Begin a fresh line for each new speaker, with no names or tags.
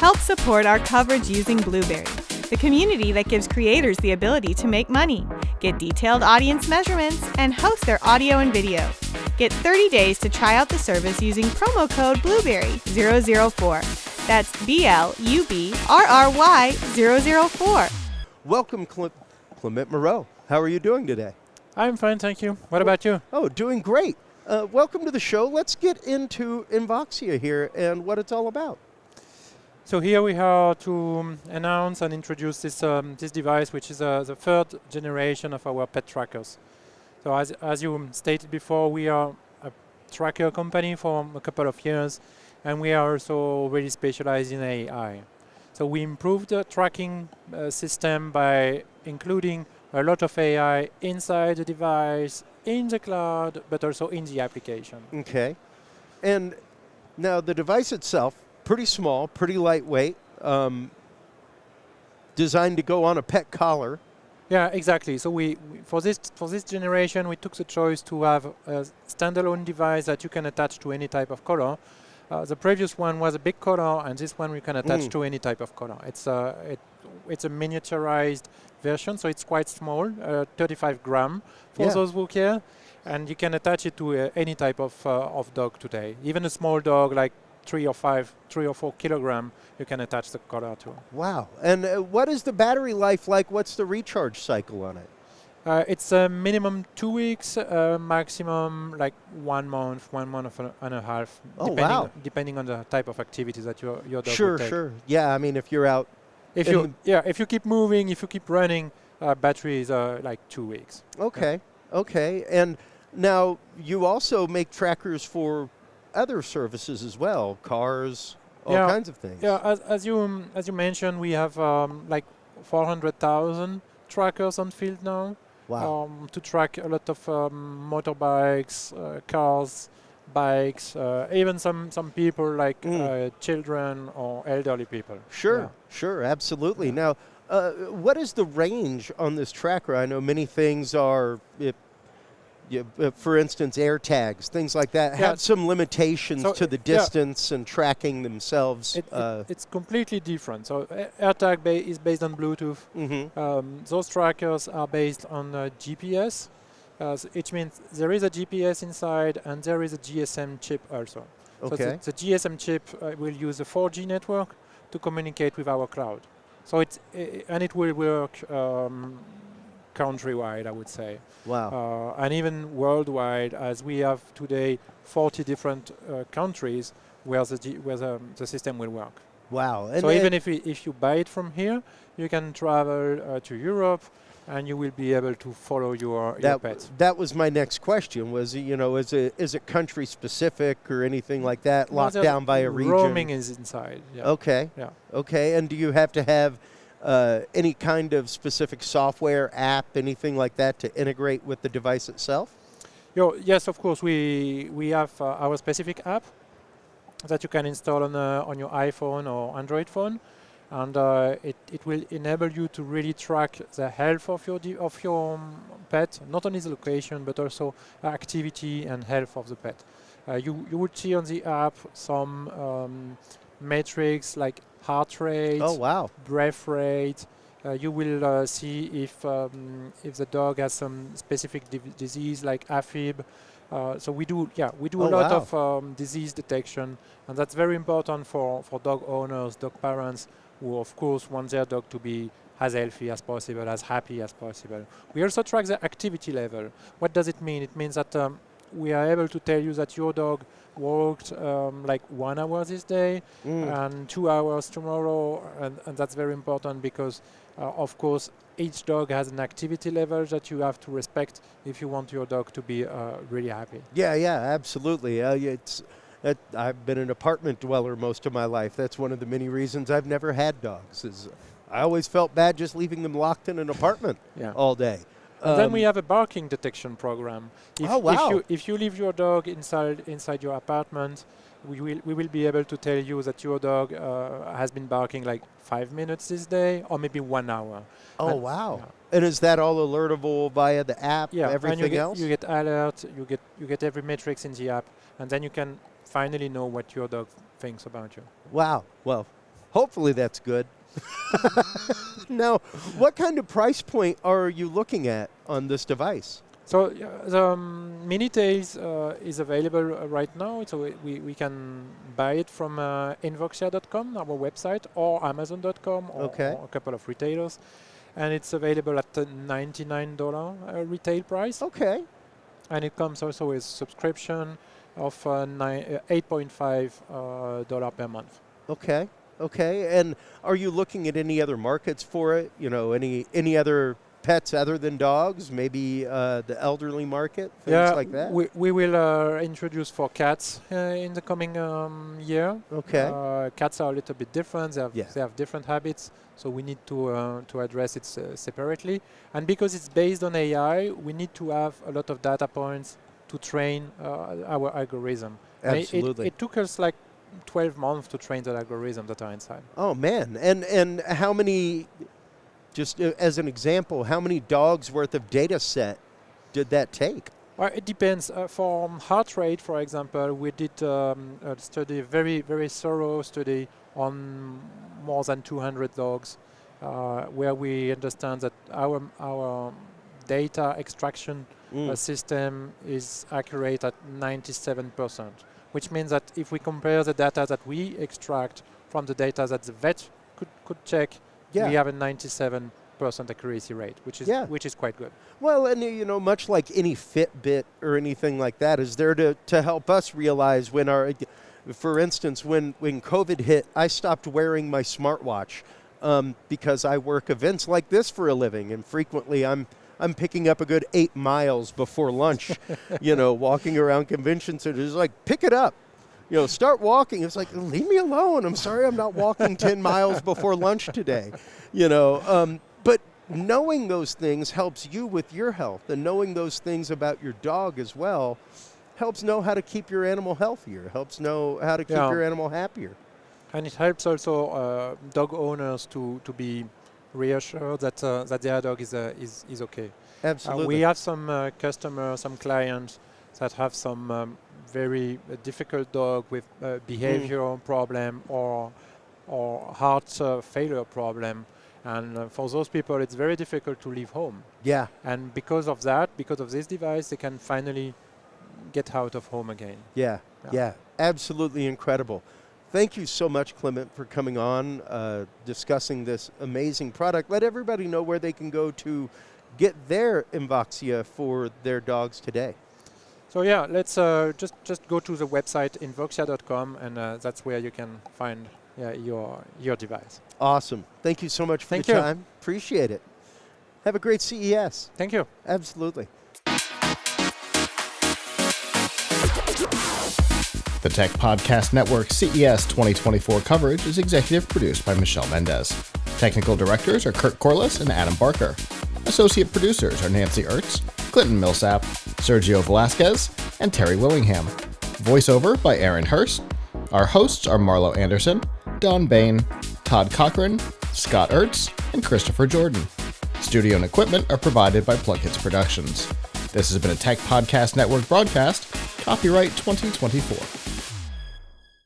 help support our coverage using Blueberry, the community that gives creators the ability to make money, get detailed audience measurements, and host their audio and video. Get 30 days to try out the service using promo code Blueberry004. That's BLUBRRY004.
Welcome, Clement Moreau. How are you doing today?
I'm fine, thank you. What about you?
Oh, doing great. Welcome to the show. Let's get into Invoxia here and what it's all about.
So here we are to announce and introduce this device, which is the third generation of our pet trackers. So as you stated before, we are a tracker company for a couple of years, and we are also really specialized in AI. So we improved the tracking system by including a lot of AI inside the device, in the cloud, but also in the application.
Okay. And now the device itself, pretty small, pretty lightweight, designed to go on a pet collar.
Yeah, exactly. So we for this generation, we took the choice to have a standalone device that you can attach to any type of collar. The previous one was a big collar, and this one we can attach to any type of collar. It's a miniaturized version, so it's quite small, 35 grams for those who care, and you can attach it to any type of dog today. Even a small dog like 3 or 4 kilograms, you can attach the collar to.
Wow. And what is the battery life like? What's the recharge cycle on it?
It's a minimum 2 weeks, maximum like 1 month and a half, depending on the type of activities that your dog will take.
Sure. Yeah, I mean, if you're out.
If you keep moving, if you keep running, battery is like 2 weeks.
Okay. And now you also make trackers for other services as well, cars, all kinds of things.
Yeah, as you mentioned, we have like 400,000 trackers on field now.
Wow.
To track a lot of motorbikes, cars, bikes, even some people like children or elderly people.
Sure, absolutely. Now, what is the range on this tracker? I know many things are, for instance, air tags, things like that, have some limitations to the distance and tracking themselves.
It's completely different. So AirTag is based on Bluetooth. Those trackers are based on GPS, which means there is a GPS inside and there is a GSM chip also.
Okay.
So the GSM chip will use a 4G network to communicate with our cloud. So it will work countrywide, I would say.
Wow.
And even worldwide, as we have today 40 different countries where the system will work.
Wow. And
so even if you buy it from here, you can travel to Europe and you will be able to follow your pet.
That was my next question, was, is it country specific or anything like that, locked down by a region?
Roaming is inside. Yeah.
Okay.
Yeah.
Okay. And do you have to have any kind of specific software, app, anything like that to integrate with the device itself?
Yes, of course. We have our specific app that you can install on your iPhone or Android phone, and it will enable you to really track the health of your pet, not only the location but also activity and health of the pet. You would see on the app some metrics like heart rate, breath rate. You will see if the dog has some specific disease like AFib. So we do a lot of disease detection, and that's very important for dog owners, dog parents, who of course want their dog to be as healthy as possible, as happy as possible. We also track the activity level. What does it mean? It means that we are able to tell you that your dog walked like 1 hour this day and 2 hours tomorrow, and that's very important because of course each dog has an activity level that you have to respect if you want your dog to be really happy.
Yeah, absolutely. I've been an apartment dweller most of my life. That's one of the many reasons I've never had dogs. Is I always felt bad just leaving them locked in an apartment all day.
And then we have a barking detection program. If you leave your dog inside your apartment, we will be able to tell you that your dog has been barking like 5 minutes this day, or maybe 1 hour.
Oh, wow! Yeah. And is that all alertable via the app?
Yeah,
everything else.
You get alerts. You get every metrics in the app, and then you can finally know what your dog thinks about you.
Wow. Well, Hopefully that's good. Now, what kind of price point are you looking at on this device?
So the Minitailz is available right now. So we can buy it from Invoxia.com, our website, or Amazon.com, or a couple of retailers. And it's available at the $99 retail price.
Okay.
And it comes also with subscription of $8.5 per month.
Okay. Okay. And are you looking at any other markets for it? You know, any other pets other than dogs? Maybe the elderly market, things like that?
We will introduce for cats in the coming year.
Okay.
Cats are a little bit different. They have different habits, so we need to address it separately. And because it's based on AI, we need to have a lot of data points to train our algorithm.
Absolutely.
It took us like 12 months to train the algorithm that are inside.
Oh, man. And how many, just as an example, how many dogs worth of data set did that take?
It depends. For heart rate, for example, we did a study, very, very thorough study on more than 200 dogs, where we understand that our data extraction system is accurate at 97%, which means that if we compare the data that we extract from the data that the vet could check, we have a 97% accuracy rate, which is quite good.
Well, and you know, much like any Fitbit or anything like that, is there to help us realize when for instance, when COVID hit, I stopped wearing my smartwatch because I work events like this for a living, and frequently I'm picking up a good 8 miles before lunch, you know, walking around convention centers. Like, pick it up, you know, start walking. It's like, leave me alone. I'm sorry, I'm not walking 10 miles before lunch today, you know. But knowing those things helps you with your health, and knowing those things about your dog as well helps know how to keep your animal healthier, helps know how to keep your animal happier. And
it helps also dog owners to be reassured that their dog is okay.
Absolutely.
We have some customers, some clients that have some very difficult dog with behavioral problem or heart failure problem. And for those people, it's very difficult to leave home.
Yeah.
And because of that, because of this device, they can finally get out of home again.
Yeah. Absolutely incredible. Thank you so much, Clement, for coming on, discussing this amazing product. Let everybody know where they can go to get their Invoxia for their dogs today.
So let's just go to the website invoxia.com, and that's where you can find your device.
Awesome. Thank you so much for the time. Appreciate it. Have a great CES.
Thank you.
Absolutely.
The Tech Podcast Network CES 2024 coverage is executive produced by Michelle Mendez. Technical directors are Kurt Corliss and Adam Barker. Associate producers are Nancy Ertz, Clinton Millsap, Sergio Velasquez, and Terry Willingham. Voiceover by Aaron Hurst. Our hosts are Marlo Anderson, Don Bain, Todd Cochran, Scott Ertz, and Christopher Jordan. Studio and equipment are provided by PLUGHITZ Productions. This has been a Tech Podcast Network broadcast, copyright 2024.